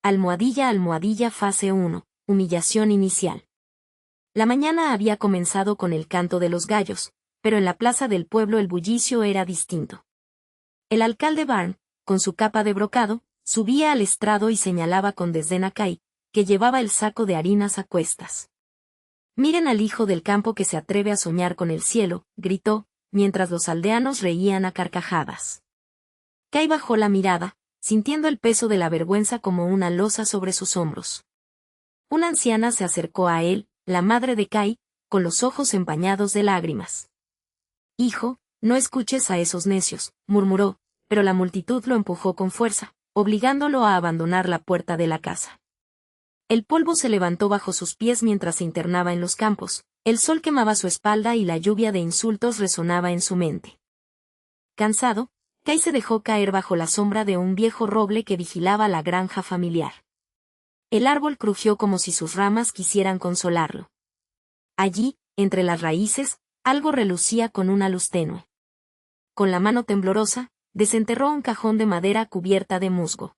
Almohadilla fase 1, humillación inicial. La mañana había comenzado con el canto de los gallos, pero en la plaza del pueblo el bullicio era distinto. El alcalde Barn, con su capa de brocado, subía al estrado y señalaba con desdén a Kay, que llevaba el saco de harinas a cuestas. «Miren al hijo del campo que se atreve a soñar con el cielo», gritó, mientras los aldeanos reían a carcajadas. Kay bajó la mirada, sintiendo el peso de la vergüenza como una losa sobre sus hombros. Una anciana se acercó a él, la madre de Kay, con los ojos empañados de lágrimas. «Hijo, no escuches a esos necios», murmuró, pero la multitud lo empujó con fuerza, obligándolo a abandonar la puerta de la casa. El polvo se levantó bajo sus pies mientras se internaba en los campos, el sol quemaba su espalda y la lluvia de insultos resonaba en su mente. Cansado, Kay se dejó caer bajo la sombra de un viejo roble que vigilaba la granja familiar. El árbol crujió como si sus ramas quisieran consolarlo. Allí, entre las raíces, algo relucía con una luz tenue. Con la mano temblorosa, desenterró un cajón de madera cubierta de musgo.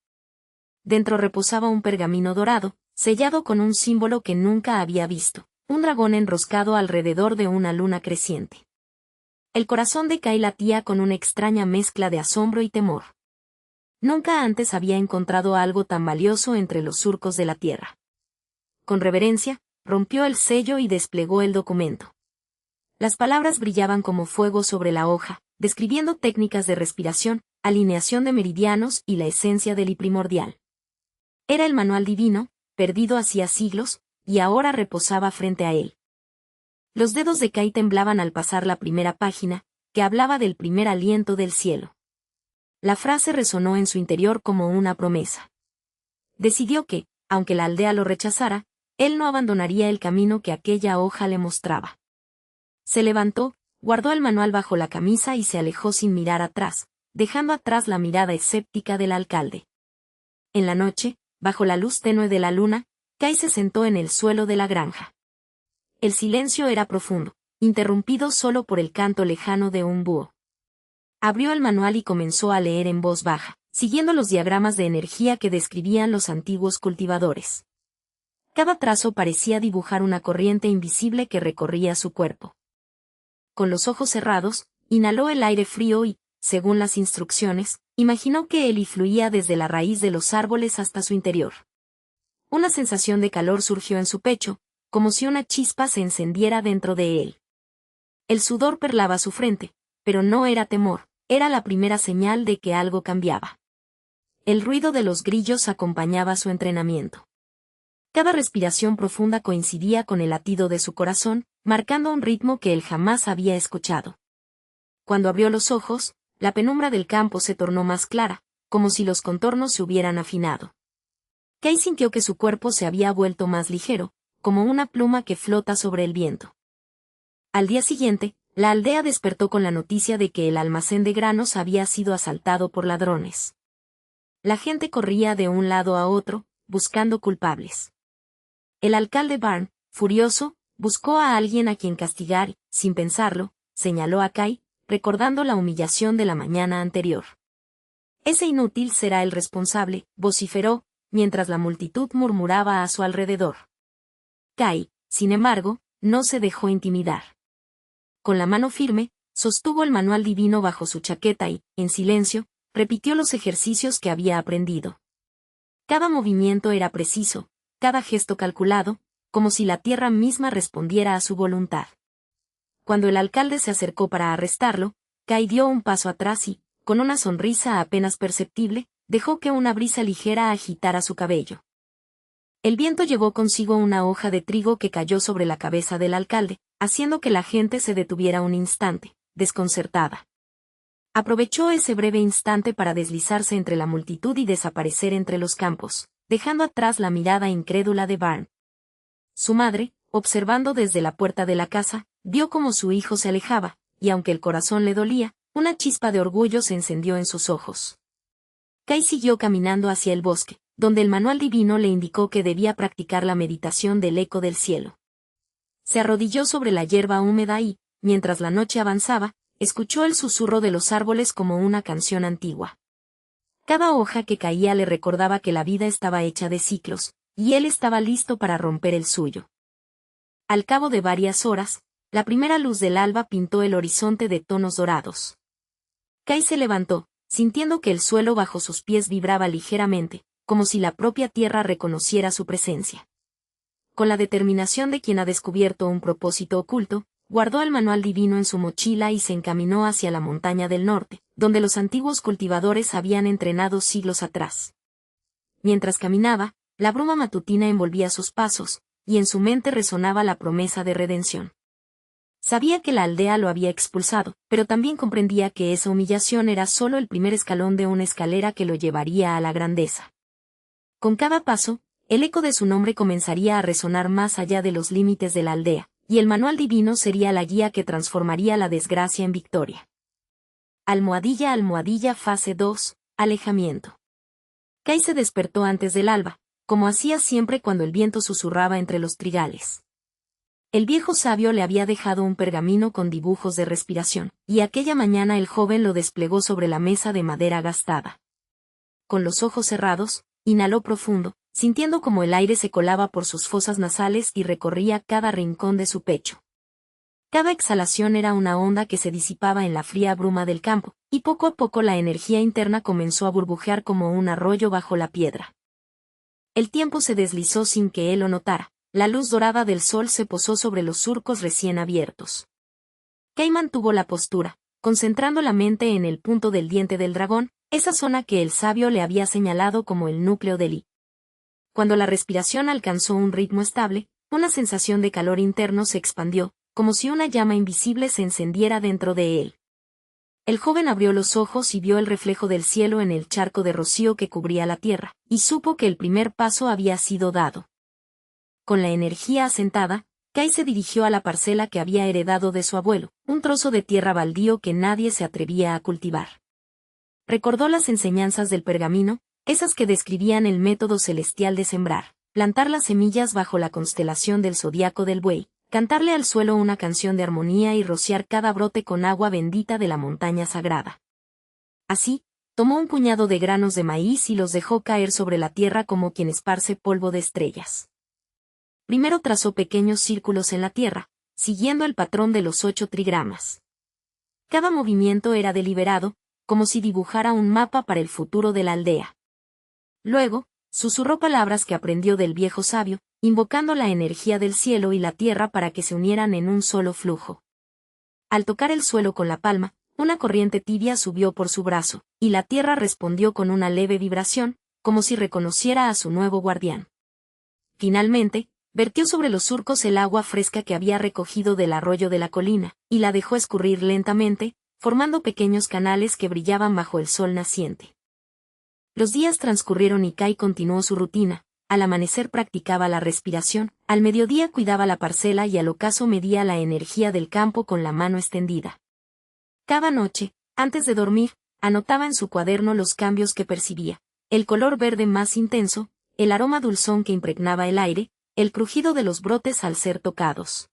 Dentro reposaba un pergamino dorado, sellado con un símbolo que nunca había visto, un dragón enroscado alrededor de una luna creciente. El corazón de Kay latía con una extraña mezcla de asombro y temor. Nunca antes había encontrado algo tan valioso entre los surcos de la tierra. Con reverencia, rompió el sello y desplegó el documento. Las palabras brillaban como fuego sobre la hoja, describiendo técnicas de respiración, alineación de meridianos y la esencia del primordial. Era el manual divino, perdido hacía siglos, y ahora reposaba frente a él. Los dedos de Kay temblaban al pasar la primera página, que hablaba del primer aliento del cielo. La frase resonó en su interior como una promesa. Decidió que, aunque la aldea lo rechazara, él no abandonaría el camino que aquella hoja le mostraba. Se levantó, guardó el manual bajo la camisa y se alejó sin mirar atrás, dejando atrás la mirada escéptica del alcalde. En la noche, bajo la luz tenue de la luna, Kay se sentó en el suelo de la granja. El silencio era profundo, interrumpido solo por el canto lejano de un búho. Abrió el manual y comenzó a leer en voz baja, siguiendo los diagramas de energía que describían los antiguos cultivadores. Cada trazo parecía dibujar una corriente invisible que recorría su cuerpo. Con los ojos cerrados, inhaló el aire frío y, según las instrucciones, imaginó que él fluía desde la raíz de los árboles hasta su interior. Una sensación de calor surgió en su pecho, como si una chispa se encendiera dentro de él. El sudor perlaba su frente, pero no era temor, era la primera señal de que algo cambiaba. El ruido de los grillos acompañaba su entrenamiento. Cada respiración profunda coincidía con el latido de su corazón, marcando un ritmo que él jamás había escuchado. Cuando abrió los ojos, la penumbra del campo se tornó más clara, como si los contornos se hubieran afinado. Kay sintió que su cuerpo se había vuelto más ligero, como una pluma que flota sobre el viento. Al día siguiente, la aldea despertó con la noticia de que el almacén de granos había sido asaltado por ladrones. La gente corría de un lado a otro, buscando culpables. El alcalde Barn, furioso, buscó a alguien a quien castigar y, sin pensarlo, señaló a Kay, recordando la humillación de la mañana anterior. «Ese inútil será el responsable», vociferó, mientras la multitud murmuraba a su alrededor. Kay, sin embargo, no se dejó intimidar. Con la mano firme, sostuvo el manual divino bajo su chaqueta y, en silencio, repitió los ejercicios que había aprendido. Cada movimiento era preciso, cada gesto calculado, como si la tierra misma respondiera a su voluntad. Cuando el alcalde se acercó para arrestarlo, Kay dio un paso atrás y, con una sonrisa apenas perceptible, dejó que una brisa ligera agitara su cabello. El viento llevó consigo una hoja de trigo que cayó sobre la cabeza del alcalde, haciendo que la gente se detuviera un instante, desconcertada. Aprovechó ese breve instante para deslizarse entre la multitud y desaparecer entre los campos, dejando atrás la mirada incrédula de Barn. Su madre, observando desde la puerta de la casa, vio cómo su hijo se alejaba, y aunque el corazón le dolía, una chispa de orgullo se encendió en sus ojos. Kay siguió caminando hacia el bosque, donde el manual divino le indicó que debía practicar la meditación del eco del cielo. Se arrodilló sobre la hierba húmeda y, mientras la noche avanzaba, escuchó el susurro de los árboles como una canción antigua. Cada hoja que caía le recordaba que la vida estaba hecha de ciclos, y él estaba listo para romper el suyo. Al cabo de varias horas, la primera luz del alba pintó el horizonte de tonos dorados. Kai se levantó, sintiendo que el suelo bajo sus pies vibraba ligeramente, como si la propia tierra reconociera su presencia. Con la determinación de quien ha descubierto un propósito oculto, guardó el manual divino en su mochila y se encaminó hacia la montaña del norte, donde los antiguos cultivadores habían entrenado siglos atrás. Mientras caminaba, la bruma matutina envolvía sus pasos, y en su mente resonaba la promesa de redención. Sabía que la aldea lo había expulsado, pero también comprendía que esa humillación era solo el primer escalón de una escalera que lo llevaría a la grandeza. Con cada paso, el eco de su nombre comenzaría a resonar más allá de los límites de la aldea, y el manual divino sería la guía que transformaría la desgracia en victoria. Almohadilla, almohadilla, fase 2, alejamiento. Kai se despertó antes del alba, como hacía siempre cuando el viento susurraba entre los trigales. El viejo sabio le había dejado un pergamino con dibujos de respiración, y aquella mañana el joven lo desplegó sobre la mesa de madera gastada. Con los ojos cerrados, inhaló profundo, sintiendo como el aire se colaba por sus fosas nasales y recorría cada rincón de su pecho. Cada exhalación era una onda que se disipaba en la fría bruma del campo, y poco a poco la energía interna comenzó a burbujear como un arroyo bajo la piedra. El tiempo se deslizó sin que él lo notara. La luz dorada del sol se posó sobre los surcos recién abiertos. Kai mantuvo la postura, concentrando la mente en el punto del diente del dragón, esa zona que el sabio le había señalado como el núcleo del I. Cuando la respiración alcanzó un ritmo estable, una sensación de calor interno se expandió, como si una llama invisible se encendiera dentro de él. El joven abrió los ojos y vio el reflejo del cielo en el charco de rocío que cubría la tierra, y supo que el primer paso había sido dado. Con la energía asentada, Kai se dirigió a la parcela que había heredado de su abuelo, un trozo de tierra baldío que nadie se atrevía a cultivar. Recordó las enseñanzas del pergamino, esas que describían el método celestial de sembrar, plantar las semillas bajo la constelación del zodiaco del buey, cantarle al suelo una canción de armonía y rociar cada brote con agua bendita de la montaña sagrada. Así, tomó un puñado de granos de maíz y los dejó caer sobre la tierra como quien esparce polvo de estrellas. Primero trazó pequeños círculos en la tierra, siguiendo el patrón de los 8 trigramas. Cada movimiento era deliberado, como si dibujara un mapa para el futuro de la aldea. Luego, susurró palabras que aprendió del viejo sabio, invocando la energía del cielo y la tierra para que se unieran en un solo flujo. Al tocar el suelo con la palma, una corriente tibia subió por su brazo, y la tierra respondió con una leve vibración, como si reconociera a su nuevo guardián. Finalmente, vertió sobre los surcos el agua fresca que había recogido del arroyo de la colina, y la dejó escurrir lentamente, formando pequeños canales que brillaban bajo el sol naciente. Los días transcurrieron y Kai continuó su rutina. Al amanecer practicaba la respiración, al mediodía cuidaba la parcela y al ocaso medía la energía del campo con la mano extendida. Cada noche, antes de dormir, anotaba en su cuaderno los cambios que percibía, el color verde más intenso, el aroma dulzón que impregnaba el aire, el crujido de los brotes al ser tocados.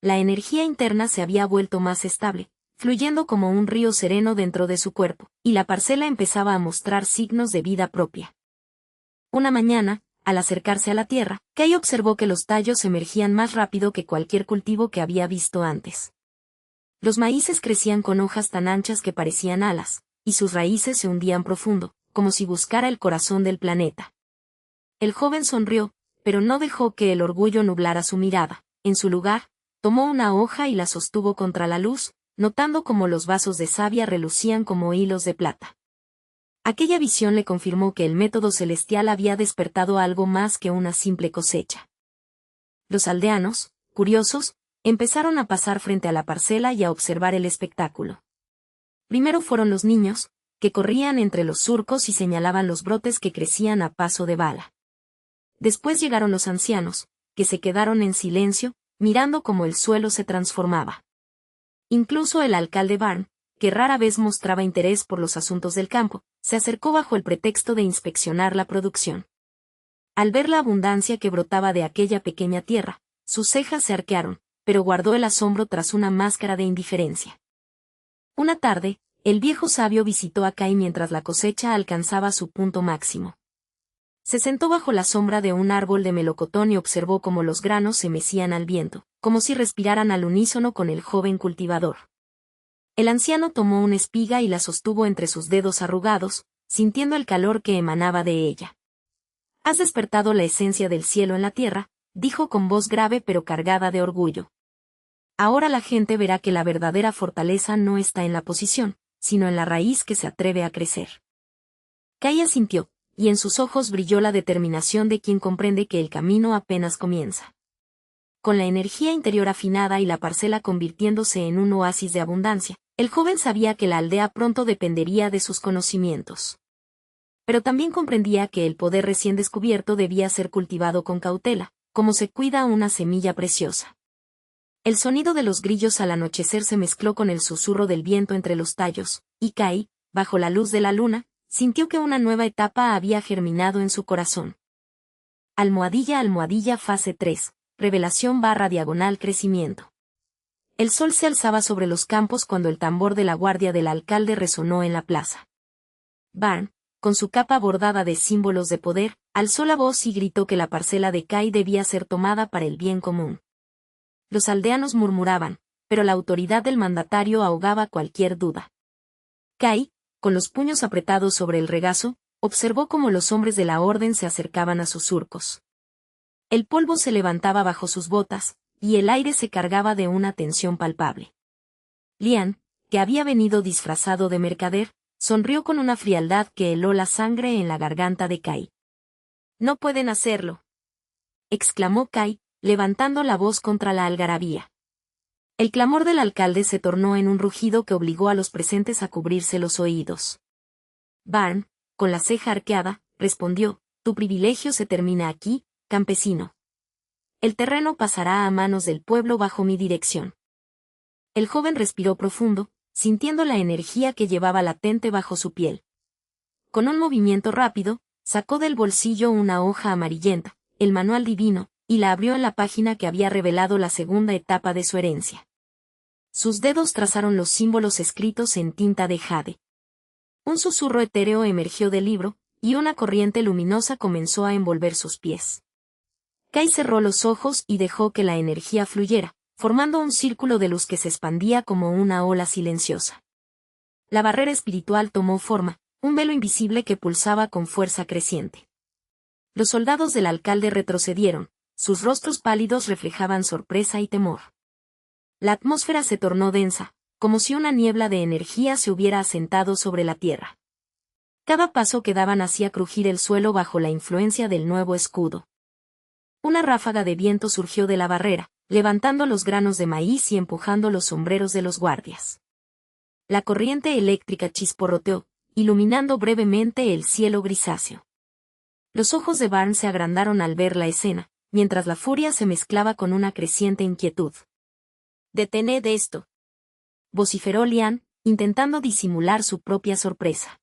La energía interna se había vuelto más estable, fluyendo como un río sereno dentro de su cuerpo, y la parcela empezaba a mostrar signos de vida propia. Una mañana, al acercarse a la tierra, Kai observó que los tallos emergían más rápido que cualquier cultivo que había visto antes. Los maíces crecían con hojas tan anchas que parecían alas, y sus raíces se hundían profundo, como si buscara el corazón del planeta. El joven sonrió, pero no dejó que el orgullo nublara su mirada. En su lugar, tomó una hoja y la sostuvo contra la luz, notando cómo los vasos de savia relucían como hilos de plata. Aquella visión le confirmó que el método celestial había despertado algo más que una simple cosecha. Los aldeanos, curiosos, empezaron a pasar frente a la parcela y a observar el espectáculo. Primero fueron los niños, que corrían entre los surcos y señalaban los brotes que crecían a paso de bala. Después llegaron los ancianos, que se quedaron en silencio, mirando cómo el suelo se transformaba. Incluso el alcalde Barn, que rara vez mostraba interés por los asuntos del campo, se acercó bajo el pretexto de inspeccionar la producción. Al ver la abundancia que brotaba de aquella pequeña tierra, sus cejas se arquearon, pero guardó el asombro tras una máscara de indiferencia. Una tarde, El viejo sabio visitó a Kai mientras la cosecha alcanzaba su punto máximo. Se sentó bajo la sombra de un árbol de melocotón y observó cómo los granos se mecían al viento, como si respiraran al unísono con el joven cultivador. El anciano tomó una espiga y la sostuvo entre sus dedos arrugados, sintiendo el calor que emanaba de ella. «Has despertado la esencia del cielo en la tierra», dijo con voz grave pero cargada de orgullo. «Ahora la gente verá que la verdadera fortaleza no está en la posición, sino en la raíz que se atreve a crecer». Kai asintió, y en sus ojos brilló la determinación de quien comprende que el camino apenas comienza. Con la energía interior afinada y la parcela convirtiéndose en un oasis de abundancia, el joven sabía que la aldea pronto dependería de sus conocimientos. Pero también comprendía que el poder recién descubierto debía ser cultivado con cautela, como se cuida una semilla preciosa. El sonido de los grillos al anochecer se mezcló con el susurro del viento entre los tallos, y Kai, bajo la luz de la luna, sintió que una nueva etapa había germinado en su corazón. Almohadilla fase 3, revelación / crecimiento. El sol se alzaba sobre los campos cuando el tambor de la guardia del alcalde resonó en la plaza. Barn, con su capa bordada de símbolos de poder, alzó la voz y gritó que la parcela de Kai debía ser tomada para el bien común. Los aldeanos murmuraban, pero la autoridad del mandatario ahogaba cualquier duda. Kai, con los puños apretados sobre el regazo, observó cómo los hombres de la orden se acercaban a sus surcos. El polvo se levantaba bajo sus botas, y el aire se cargaba de una tensión palpable. Lian, que había venido disfrazado de mercader, sonrió con una frialdad que heló la sangre en la garganta de Kai. «No pueden hacerlo», exclamó Kai, levantando la voz contra la algarabía. El clamor del alcalde se tornó en un rugido que obligó a los presentes a cubrirse los oídos. Barn, con la ceja arqueada, respondió: «Tu privilegio se termina aquí, campesino. El terreno pasará a manos del pueblo bajo mi dirección». El joven respiró profundo, sintiendo la energía que llevaba latente bajo su piel. Con un movimiento rápido, sacó del bolsillo una hoja amarillenta, el manual divino, y la abrió en la página que había revelado la segunda etapa de su herencia. Sus dedos trazaron los símbolos escritos en tinta de jade. Un susurro etéreo emergió del libro, y una corriente luminosa comenzó a envolver sus pies. Kai cerró los ojos y dejó que la energía fluyera, formando un círculo de luz que se expandía como una ola silenciosa. La barrera espiritual tomó forma, un velo invisible que pulsaba con fuerza creciente. Los soldados del alcalde retrocedieron, sus rostros pálidos reflejaban sorpresa y temor. La atmósfera se tornó densa, como si una niebla de energía se hubiera asentado sobre la tierra. Cada paso que daban hacía crujir el suelo bajo la influencia del nuevo escudo. Una ráfaga de viento surgió de la barrera, levantando los granos de maíz y empujando los sombreros de los guardias. La corriente eléctrica chisporroteó, iluminando brevemente el cielo grisáceo. Los ojos de Barn se agrandaron al ver la escena, mientras la furia se mezclaba con una creciente inquietud. «Detened esto», vociferó Lian, intentando disimular su propia sorpresa.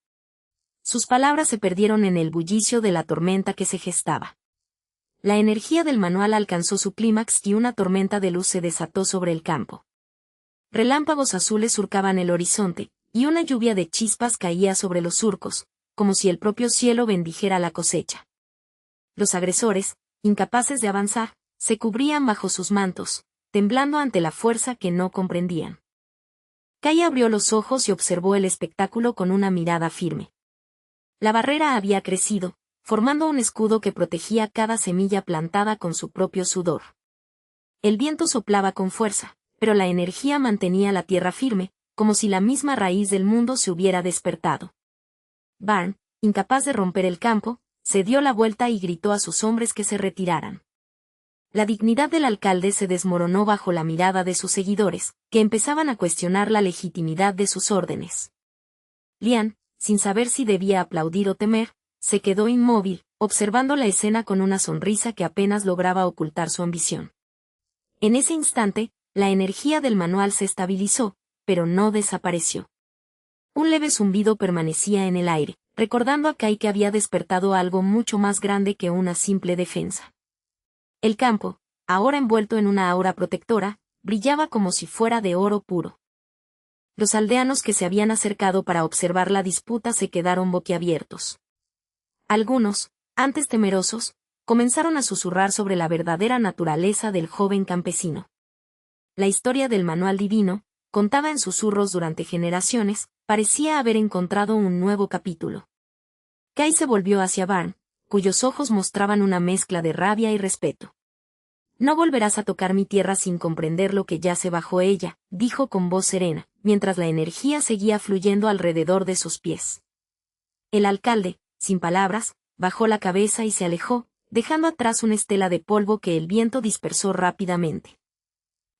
Sus palabras se perdieron en el bullicio de la tormenta que se gestaba. La energía del manual alcanzó su clímax y una tormenta de luz se desató sobre el campo. Relámpagos azules surcaban el horizonte, y una lluvia de chispas caía sobre los surcos, como si el propio cielo bendijera la cosecha. Los agresores, incapaces de avanzar, se cubrían bajo sus mantos, temblando ante la fuerza que no comprendían. Kai abrió los ojos y observó el espectáculo con una mirada firme. La barrera había crecido, formando un escudo que protegía cada semilla plantada con su propio sudor. El viento soplaba con fuerza, pero la energía mantenía la tierra firme, como si la misma raíz del mundo se hubiera despertado. Barn, incapaz de romper el campo, se dio la vuelta y gritó a sus hombres que se retiraran. La dignidad del alcalde se desmoronó bajo la mirada de sus seguidores, que empezaban a cuestionar la legitimidad de sus órdenes. Lian, sin saber si debía aplaudir o temer, se quedó inmóvil, observando la escena con una sonrisa que apenas lograba ocultar su ambición. En ese instante, la energía del manual se estabilizó, pero no desapareció. Un leve zumbido permanecía en el aire, recordando a Kai que había despertado algo mucho más grande que una simple defensa. El campo, ahora envuelto en una aura protectora, brillaba como si fuera de oro puro. Los aldeanos que se habían acercado para observar la disputa se quedaron boquiabiertos. Algunos, antes temerosos, comenzaron a susurrar sobre la verdadera naturaleza del joven campesino. La historia del manual divino, contada en susurros durante generaciones, parecía haber encontrado un nuevo capítulo. Kai se volvió hacia Barn, cuyos ojos mostraban una mezcla de rabia y respeto. No volverás a tocar mi tierra sin comprender lo que yace bajo ella, dijo con voz serena, mientras la energía seguía fluyendo alrededor de sus pies. El alcalde, sin palabras, bajó la cabeza y se alejó, dejando atrás una estela de polvo que el viento dispersó rápidamente.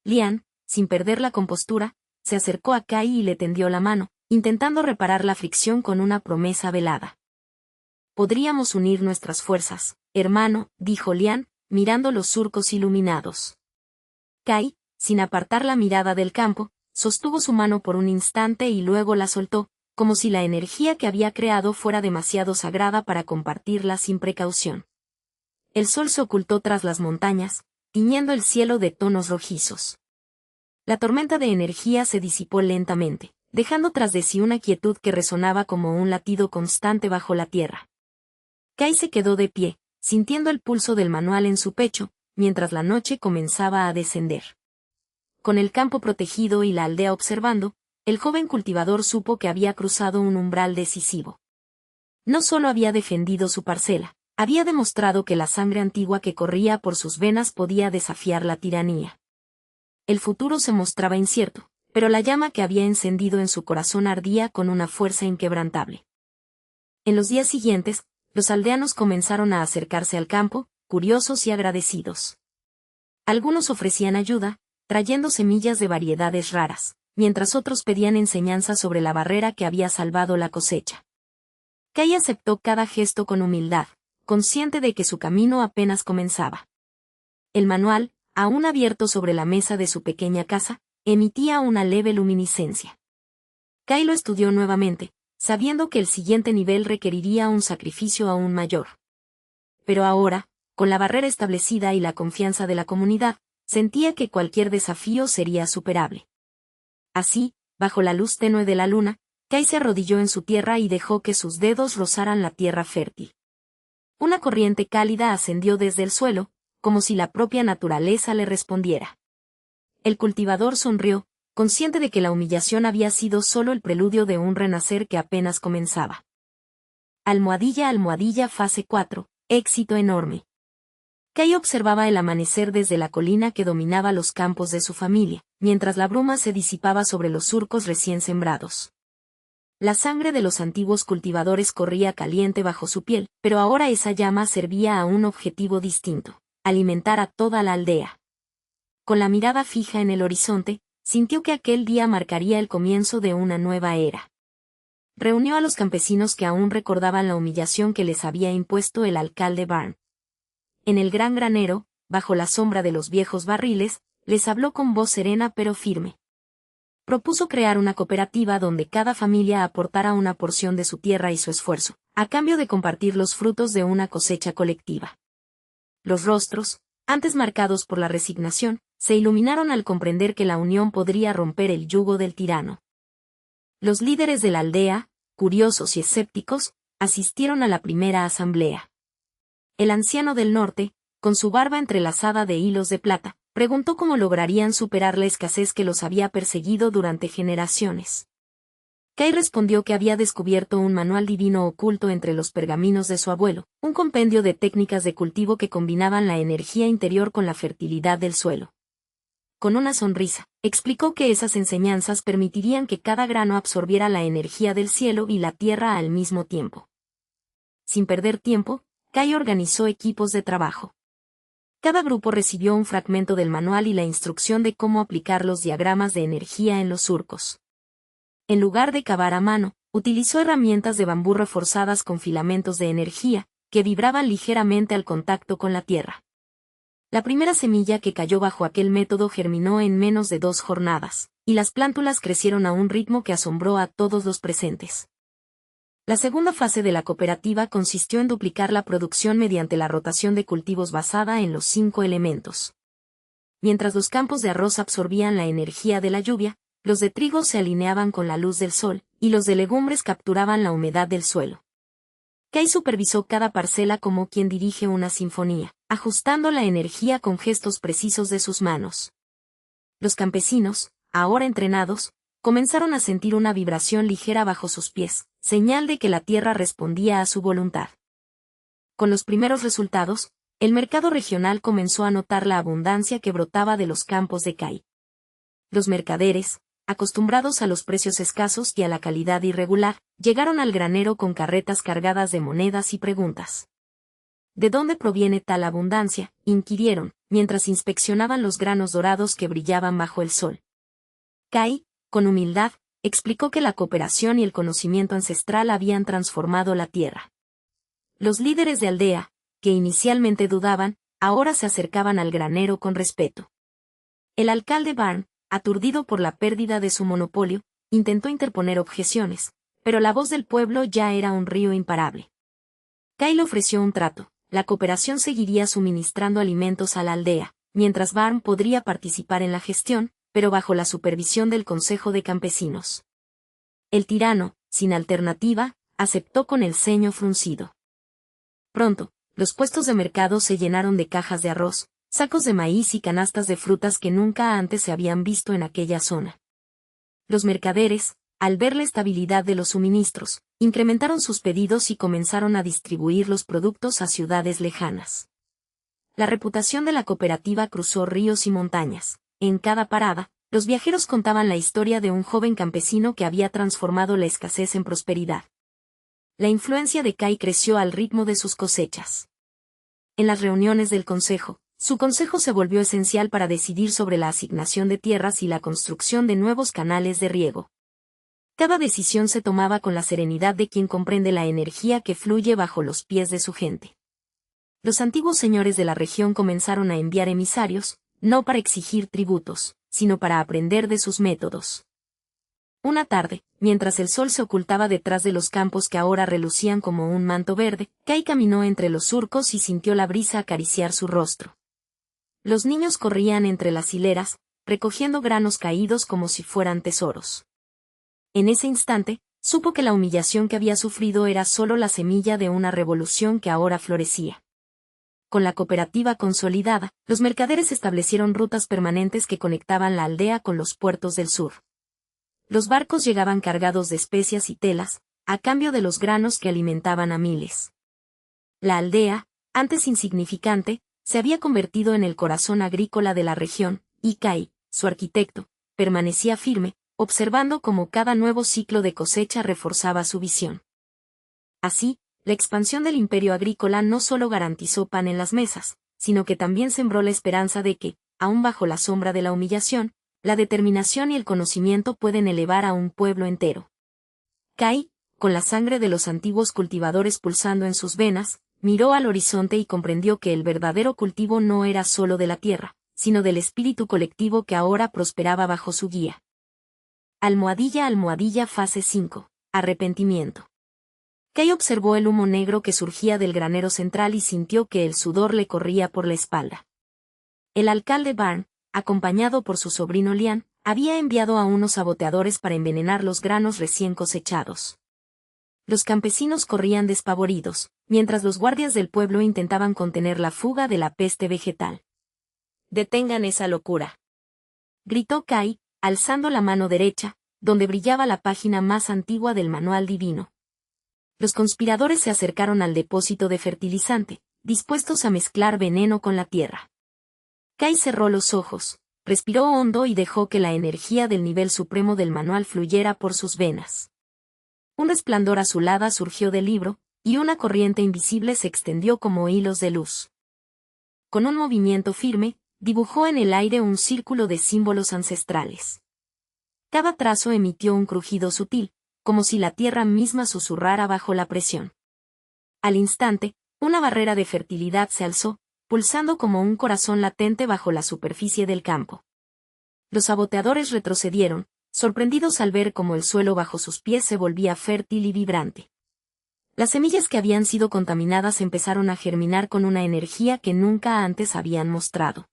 Lian, sin perder la compostura, se acercó a Kai y le tendió la mano, intentando reparar la fricción con una promesa velada. Podríamos unir nuestras fuerzas, hermano, dijo Lian, mirando los surcos iluminados. Kai, sin apartar la mirada del campo, sostuvo su mano por un instante y luego la soltó, como si la energía que había creado fuera demasiado sagrada para compartirla sin precaución. El sol se ocultó tras las montañas, tiñendo el cielo de tonos rojizos. La tormenta de energía se disipó lentamente, dejando tras de sí una quietud que resonaba como un latido constante bajo la tierra. Kai se quedó de pie, sintiendo el pulso del manual en su pecho, mientras la noche comenzaba a descender. Con el campo protegido y la aldea observando, el joven cultivador supo que había cruzado un umbral decisivo. No solo había defendido su parcela, había demostrado que la sangre antigua que corría por sus venas podía desafiar la tiranía. El futuro se mostraba incierto, pero la llama que había encendido en su corazón ardía con una fuerza inquebrantable. En los días siguientes, los aldeanos comenzaron a acercarse al campo, curiosos y agradecidos. Algunos ofrecían ayuda, trayendo semillas de variedades raras, mientras otros pedían enseñanza sobre la barrera que había salvado la cosecha. Kai aceptó cada gesto con humildad, consciente de que su camino apenas comenzaba. El manual, aún abierto sobre la mesa de su pequeña casa, emitía una leve luminiscencia. Kai lo estudió nuevamente, sabiendo que el siguiente nivel requeriría un sacrificio aún mayor. Pero ahora, con la barrera establecida y la confianza de la comunidad, sentía que cualquier desafío sería superable. Así, bajo la luz tenue de la luna, Kai se arrodilló en su tierra y dejó que sus dedos rozaran la tierra fértil. Una corriente cálida ascendió desde el suelo, como si la propia naturaleza le respondiera. El cultivador sonrió, consciente de que la humillación había sido solo el preludio de un renacer que apenas comenzaba. Almohadilla, almohadilla, fase 4, éxito enorme. Kai observaba el amanecer desde la colina que dominaba los campos de su familia, mientras la bruma se disipaba sobre los surcos recién sembrados. La sangre de los antiguos cultivadores corría caliente bajo su piel, pero ahora esa llama servía a un objetivo distinto: alimentar a toda la aldea. Con la mirada fija en el horizonte, sintió que aquel día marcaría el comienzo de una nueva era. Reunió a los campesinos que aún recordaban la humillación que les había impuesto el alcalde Barn. En el gran granero, bajo la sombra de los viejos barriles, les habló con voz serena pero firme. Propuso crear una cooperativa donde cada familia aportara una porción de su tierra y su esfuerzo, a cambio de compartir los frutos de una cosecha colectiva. Los rostros, antes marcados por la resignación, se iluminaron al comprender que la unión podría romper el yugo del tirano. Los líderes de la aldea, curiosos y escépticos, asistieron a la primera asamblea. El anciano del norte, con su barba entrelazada de hilos de plata, preguntó cómo lograrían superar la escasez que los había perseguido durante generaciones. Kai respondió que había descubierto un manual divino oculto entre los pergaminos de su abuelo, un compendio de técnicas de cultivo que combinaban la energía interior con la fertilidad del suelo. Con una sonrisa, explicó que esas enseñanzas permitirían que cada grano absorbiera la energía del cielo y la tierra al mismo tiempo. Sin perder tiempo, Kai organizó equipos de trabajo. Cada grupo recibió un fragmento del manual y la instrucción de cómo aplicar los diagramas de energía en los surcos. En lugar de cavar a mano, utilizó herramientas de bambú reforzadas con filamentos de energía, que vibraban ligeramente al contacto con la tierra. La primera semilla que cayó bajo aquel método germinó en menos de 2 jornadas, y las plántulas crecieron a un ritmo que asombró a todos los presentes. La segunda fase de la cooperativa consistió en duplicar la producción mediante la rotación de cultivos basada en los 5 elementos. Mientras los campos de arroz absorbían la energía de la lluvia, Los de trigo se alineaban con la luz del sol, y los de legumbres capturaban la humedad del suelo. Kai supervisó cada parcela como quien dirige una sinfonía, ajustando la energía con gestos precisos de sus manos. Los campesinos, ahora entrenados, comenzaron a sentir una vibración ligera bajo sus pies, señal de que la tierra respondía a su voluntad. Con los primeros resultados, el mercado regional comenzó a notar la abundancia que brotaba de los campos de Kai. Los mercaderes, acostumbrados a los precios escasos y a la calidad irregular, llegaron al granero con carretas cargadas de monedas y preguntas. ¿De dónde proviene tal abundancia?, inquirieron, mientras inspeccionaban los granos dorados que brillaban bajo el sol. Kai, con humildad, explicó que la cooperación y el conocimiento ancestral habían transformado la tierra. Los líderes de aldea, que inicialmente dudaban, ahora se acercaban al granero con respeto. El alcalde Barn, aturdido por la pérdida de su monopolio, intentó interponer objeciones, pero la voz del pueblo ya era un río imparable. Kai le ofreció un trato: la cooperación seguiría suministrando alimentos a la aldea, mientras Barn podría participar en la gestión, pero bajo la supervisión del Consejo de Campesinos. El tirano, sin alternativa, aceptó con el ceño fruncido. Pronto, los puestos de mercado se llenaron de cajas de arroz, sacos de maíz y canastas de frutas que nunca antes se habían visto en aquella zona. Los mercaderes, al ver la estabilidad de los suministros, incrementaron sus pedidos y comenzaron a distribuir los productos a ciudades lejanas. La reputación de la cooperativa cruzó ríos y montañas. En cada parada, los viajeros contaban la historia de un joven campesino que había transformado la escasez en prosperidad. La influencia de Kai creció al ritmo de sus cosechas. En las reuniones del su consejo se volvió esencial para decidir sobre la asignación de tierras y la construcción de nuevos canales de riego. Cada decisión se tomaba con la serenidad de quien comprende la energía que fluye bajo los pies de su gente. Los antiguos señores de la región comenzaron a enviar emisarios, no para exigir tributos, sino para aprender de sus métodos. Una tarde, mientras el sol se ocultaba detrás de los campos que ahora relucían como un manto verde, Kai caminó entre los surcos y sintió la brisa acariciar su rostro. Los niños corrían entre las hileras, recogiendo granos caídos como si fueran tesoros. En ese instante, supo que la humillación que había sufrido era solo la semilla de una revolución que ahora florecía. Con la cooperativa consolidada, los mercaderes establecieron rutas permanentes que conectaban la aldea con los puertos del sur. Los barcos llegaban cargados de especias y telas, a cambio de los granos que alimentaban a miles. La aldea, antes insignificante, se había convertido en el corazón agrícola de la región, y Kai, su arquitecto, permanecía firme, observando cómo cada nuevo ciclo de cosecha reforzaba su visión. Así, la expansión del imperio agrícola no solo garantizó pan en las mesas, sino que también sembró la esperanza de que, aun bajo la sombra de la humillación, la determinación y el conocimiento pueden elevar a un pueblo entero. Kai, con la sangre de los antiguos cultivadores pulsando en sus venas, miró al horizonte y comprendió que el verdadero cultivo no era solo de la tierra, sino del espíritu colectivo que ahora prosperaba bajo su guía. Almohadilla fase 5. Arrepentimiento. Kai observó el humo negro que surgía del granero central y sintió que el sudor le corría por la espalda. El alcalde Barn, acompañado por su sobrino Lian, había enviado a unos saboteadores para envenenar los granos recién cosechados. Los campesinos corrían despavoridos, mientras los guardias del pueblo intentaban contener la fuga de la peste vegetal. «¡Detengan esa locura!», gritó Kai, alzando la mano derecha, donde brillaba la página más antigua del manual divino. Los conspiradores se acercaron al depósito de fertilizante, dispuestos a mezclar veneno con la tierra. Kai cerró los ojos, respiró hondo y dejó que la energía del nivel supremo del manual fluyera por sus venas. Un resplandor azulada surgió del libro, y una corriente invisible se extendió como hilos de luz. Con un movimiento firme, dibujó en el aire un círculo de símbolos ancestrales. Cada trazo emitió un crujido sutil, como si la tierra misma susurrara bajo la presión. Al instante, una barrera de fertilidad se alzó, pulsando como un corazón latente bajo la superficie del campo. Los saboteadores retrocedieron, sorprendidos al ver cómo el suelo bajo sus pies se volvía fértil y vibrante. Las semillas que habían sido contaminadas empezaron a germinar con una energía que nunca antes habían mostrado.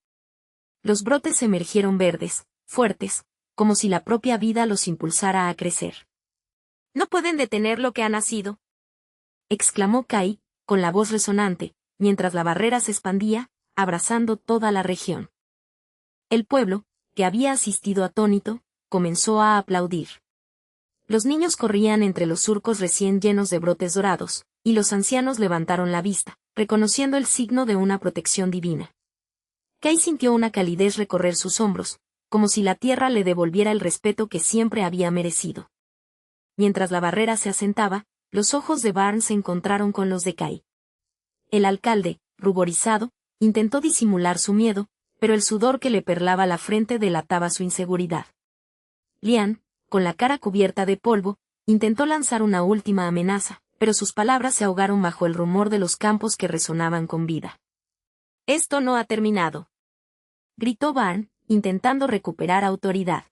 Los brotes emergieron verdes, fuertes, como si la propia vida los impulsara a crecer. «No pueden detener lo que ha nacido», exclamó Kai, con la voz resonante, mientras la barrera se expandía, abrazando toda la región. El pueblo, que había asistido atónito, comenzó a aplaudir. Los niños corrían entre los surcos recién llenos de brotes dorados, y los ancianos levantaron la vista, reconociendo el signo de una protección divina. Kai sintió una calidez recorrer sus hombros, como si la tierra le devolviera el respeto que siempre había merecido. Mientras la barrera se asentaba, los ojos de Barnes se encontraron con los de Kai. El alcalde, ruborizado, intentó disimular su miedo, pero el sudor que le perlaba la frente delataba su inseguridad. Lian, con la cara cubierta de polvo, intentó lanzar una última amenaza, pero sus palabras se ahogaron bajo el rumor de los campos que resonaban con vida. «Esto no ha terminado», gritó Barn, intentando recuperar autoridad.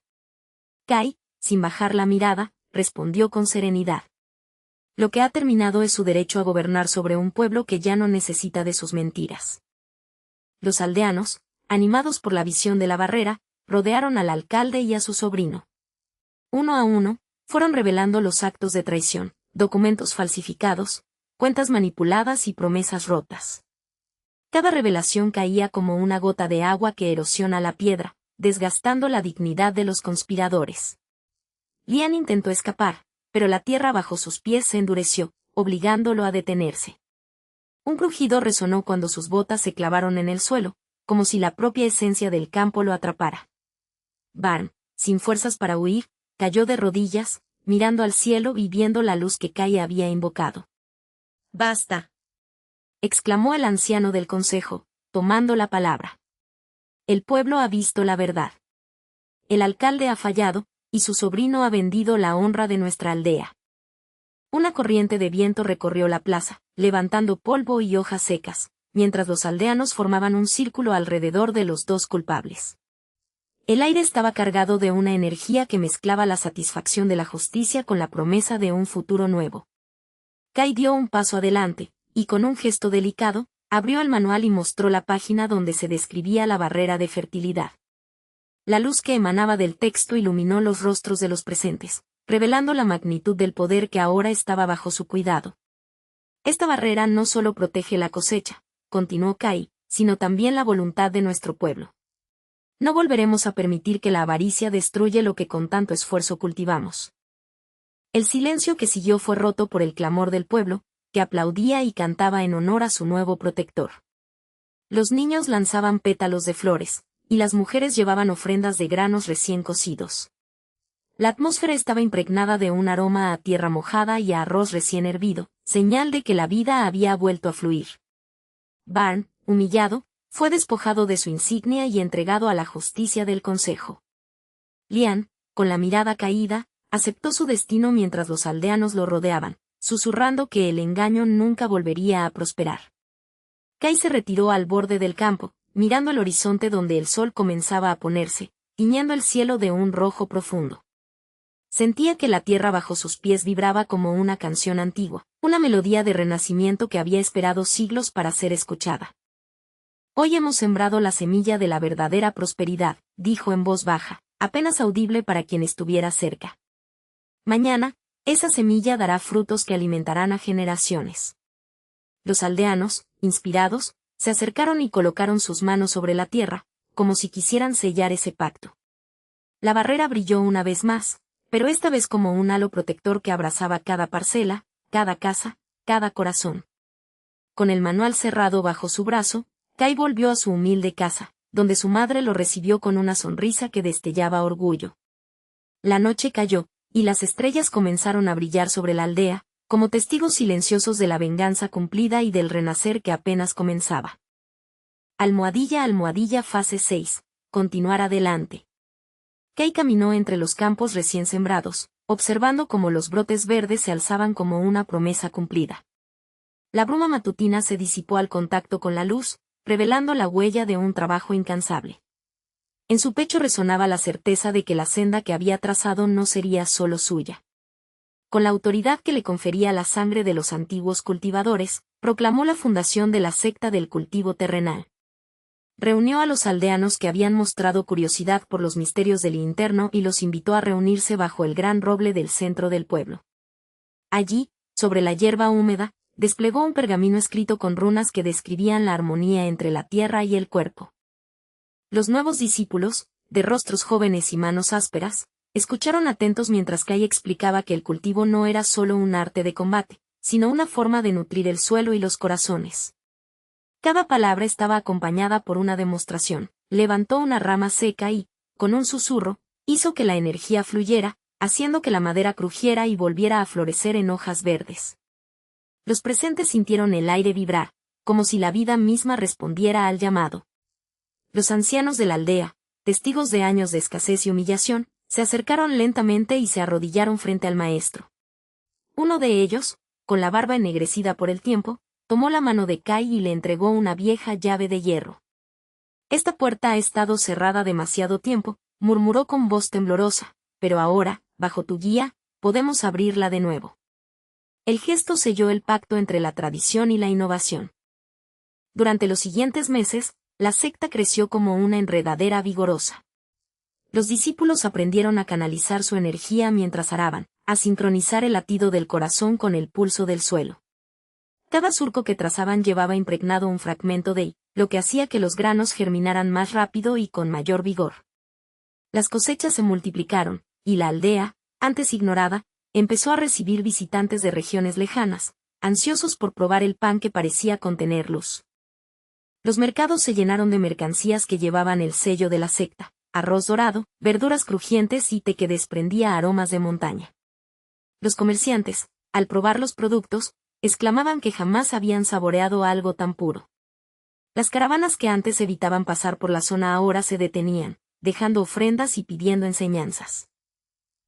Kai, sin bajar la mirada, respondió con serenidad. Lo que ha terminado es su derecho a gobernar sobre un pueblo que ya no necesita de sus mentiras. Los aldeanos, animados por la visión de la barrera, rodearon al alcalde y a su sobrino. Uno a uno, fueron revelando los actos de traición, documentos falsificados, cuentas manipuladas y promesas rotas. Cada revelación caía como una gota de agua que erosiona la piedra, desgastando la dignidad de los conspiradores. Lian intentó escapar, pero la tierra bajo sus pies se endureció, obligándolo a detenerse. Un crujido resonó cuando sus botas se clavaron en el suelo, como si la propia esencia del campo lo atrapara. Barn, sin fuerzas para huir, cayó de rodillas, mirando al cielo y viendo la luz que Kai había invocado. «¡Basta!», exclamó el anciano del consejo, tomando la palabra. «El pueblo ha visto la verdad. El alcalde ha fallado, y su sobrino ha vendido la honra de nuestra aldea». Una corriente de viento recorrió la plaza, levantando polvo y hojas secas, mientras los aldeanos formaban un círculo alrededor de los dos culpables. El aire estaba cargado de una energía que mezclaba la satisfacción de la justicia con la promesa de un futuro nuevo. Kai dio un paso adelante, y con un gesto delicado, abrió el manual y mostró la página donde se describía la barrera de fertilidad. La luz que emanaba del texto iluminó los rostros de los presentes, revelando la magnitud del poder que ahora estaba bajo su cuidado. «Esta barrera no solo protege la cosecha», continuó Kai, «sino también la voluntad de nuestro pueblo. No volveremos a permitir que la avaricia destruya lo que con tanto esfuerzo cultivamos». El silencio que siguió fue roto por el clamor del pueblo, que aplaudía y cantaba en honor a su nuevo protector. Los niños lanzaban pétalos de flores, y las mujeres llevaban ofrendas de granos recién cocidos. La atmósfera estaba impregnada de un aroma a tierra mojada y a arroz recién hervido, señal de que la vida había vuelto a fluir. Barn, humillado, fue despojado de su insignia y entregado a la justicia del consejo. Lian, con la mirada caída, aceptó su destino mientras los aldeanos lo rodeaban, susurrando que el engaño nunca volvería a prosperar. Kai se retiró al borde del campo, mirando el horizonte donde el sol comenzaba a ponerse, tiñendo el cielo de un rojo profundo. Sentía que la tierra bajo sus pies vibraba como una canción antigua, una melodía de renacimiento que había esperado siglos para ser escuchada. «Hoy hemos sembrado la semilla de la verdadera prosperidad», dijo en voz baja, apenas audible para quien estuviera cerca. «Mañana, esa semilla dará frutos que alimentarán a generaciones». Los aldeanos, inspirados, se acercaron y colocaron sus manos sobre la tierra, como si quisieran sellar ese pacto. La barrera brilló una vez más, pero esta vez como un halo protector que abrazaba cada parcela, cada casa, cada corazón. Con el manual cerrado bajo su brazo, Kai volvió a su humilde casa, donde su madre lo recibió con una sonrisa que destellaba orgullo. La noche cayó, y las estrellas comenzaron a brillar sobre la aldea, como testigos silenciosos de la venganza cumplida y del renacer que apenas comenzaba. Almohadilla, almohadilla, fase 6. Continuar adelante. Kai caminó entre los campos recién sembrados, observando cómo los brotes verdes se alzaban como una promesa cumplida. La bruma matutina se disipó al contacto con la luz, revelando la huella de un trabajo incansable. En su pecho resonaba la certeza de que la senda que había trazado no sería solo suya. Con la autoridad que le confería la sangre de los antiguos cultivadores, proclamó la fundación de la secta del cultivo terrenal. reunió a los aldeanos que habían mostrado curiosidad por los misterios del interno y los invitó a reunirse bajo el gran roble del centro del pueblo. Allí, sobre la hierba húmeda, desplegó un pergamino escrito con runas que describían la armonía entre la tierra y el cuerpo. Los nuevos discípulos, de rostros jóvenes y manos ásperas, escucharon atentos mientras Kai explicaba que el cultivo no era solo un arte de combate, sino una forma de nutrir el suelo y los corazones. Cada palabra estaba acompañada por una demostración. Levantó una rama seca y, con un susurro, hizo que la energía fluyera, haciendo que la madera crujiera y volviera a florecer en hojas verdes. Los presentes sintieron el aire vibrar, como si la vida misma respondiera al llamado. Los ancianos de la aldea, testigos de años de escasez y humillación, se acercaron lentamente y se arrodillaron frente al maestro. Uno de ellos, con la barba ennegrecida por el tiempo, tomó la mano de Kai y le entregó una vieja llave de hierro. «Esta puerta ha estado cerrada demasiado tiempo», murmuró con voz temblorosa, «pero ahora, bajo tu guía, podemos abrirla de nuevo». El gesto selló el pacto entre la tradición y la innovación. Durante los siguientes meses, la secta creció como una enredadera vigorosa. Los discípulos aprendieron a canalizar su energía mientras araban, a sincronizar el latido del corazón con el pulso del suelo. Cada surco que trazaban llevaba impregnado un fragmento de lo que hacía que los granos germinaran más rápido y con mayor vigor. Las cosechas se multiplicaron, y la aldea, antes ignorada, empezó a recibir visitantes de regiones lejanas, ansiosos por probar el pan que parecía contener luz. Los mercados se llenaron de mercancías que llevaban el sello de la secta: arroz dorado, verduras crujientes y té que desprendía aromas de montaña. Los comerciantes, al probar los productos, exclamaban que jamás habían saboreado algo tan puro. Las caravanas que antes evitaban pasar por la zona ahora se detenían, dejando ofrendas y pidiendo enseñanzas.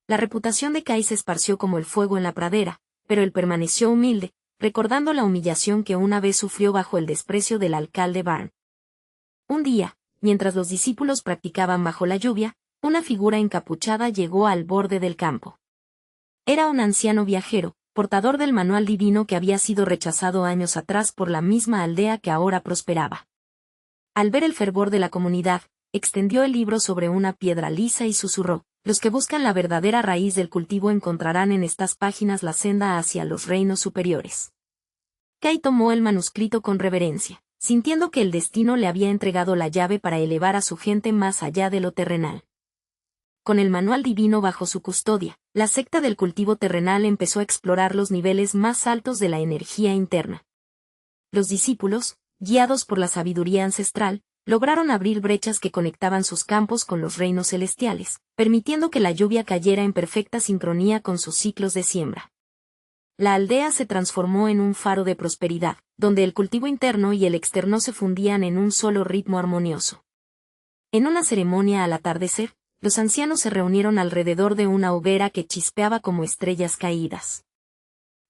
La reputación de Kai se esparció como el fuego en la pradera, pero él permaneció humilde, recordando la humillación que una vez sufrió bajo el desprecio del alcalde Barn. Un día, mientras los discípulos practicaban bajo la lluvia, una figura encapuchada llegó al borde del campo. Era un anciano viajero, portador del manual divino que había sido rechazado años atrás por la misma aldea que ahora prosperaba. Al ver el fervor de la comunidad, extendió el libro sobre una piedra lisa y susurró: «Los que buscan la verdadera raíz del cultivo encontrarán en estas páginas la senda hacia los reinos superiores». Kai tomó el manuscrito con reverencia, sintiendo que el destino le había entregado la llave para elevar a su gente más allá de lo terrenal. Con el manual divino bajo su custodia, la secta del cultivo terrenal empezó a explorar los niveles más altos de la energía interna. Los discípulos, guiados por la sabiduría ancestral, lograron abrir brechas que conectaban sus campos con los reinos celestiales, permitiendo que la lluvia cayera en perfecta sincronía con sus ciclos de siembra. La aldea se transformó en un faro de prosperidad, donde el cultivo interno y el externo se fundían en un solo ritmo armonioso. En una ceremonia al atardecer, los ancianos se reunieron alrededor de una hoguera que chispeaba como estrellas caídas.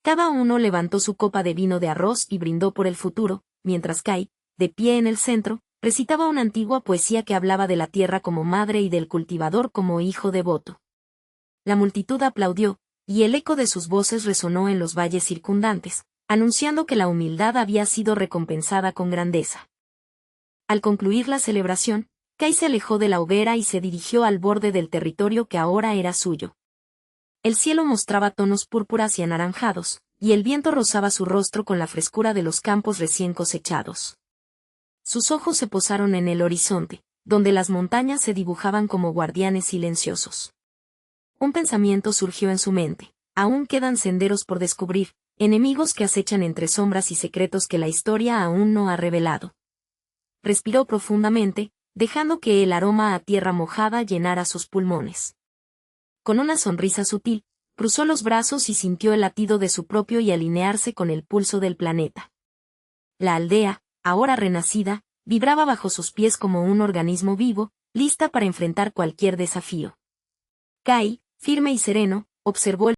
Cada uno levantó su copa de vino de arroz y brindó por el futuro, mientras Kai, de pie en el centro, recitaba una antigua poesía que hablaba de la tierra como madre y del cultivador como hijo devoto. La multitud aplaudió, y el eco de sus voces resonó en los valles circundantes, anunciando que la humildad había sido recompensada con grandeza. Al concluir la celebración, Kai se alejó de la hoguera y se dirigió al borde del territorio que ahora era suyo. El cielo mostraba tonos púrpuras y anaranjados, y el viento rozaba su rostro con la frescura de los campos recién cosechados. Sus ojos se posaron en el horizonte, donde las montañas se dibujaban como guardianes silenciosos. Un pensamiento surgió en su mente: aún quedan senderos por descubrir, enemigos que acechan entre sombras y secretos que la historia aún no ha revelado. Respiró profundamente, dejando que el aroma a tierra mojada llenara sus pulmones. Con una sonrisa sutil, cruzó los brazos y sintió el latido de su propio y alinearse con el pulso del planeta. La aldea, ahora renacida, vibraba bajo sus pies como un organismo vivo, lista para enfrentar cualquier desafío. Kai, firme y sereno, observó el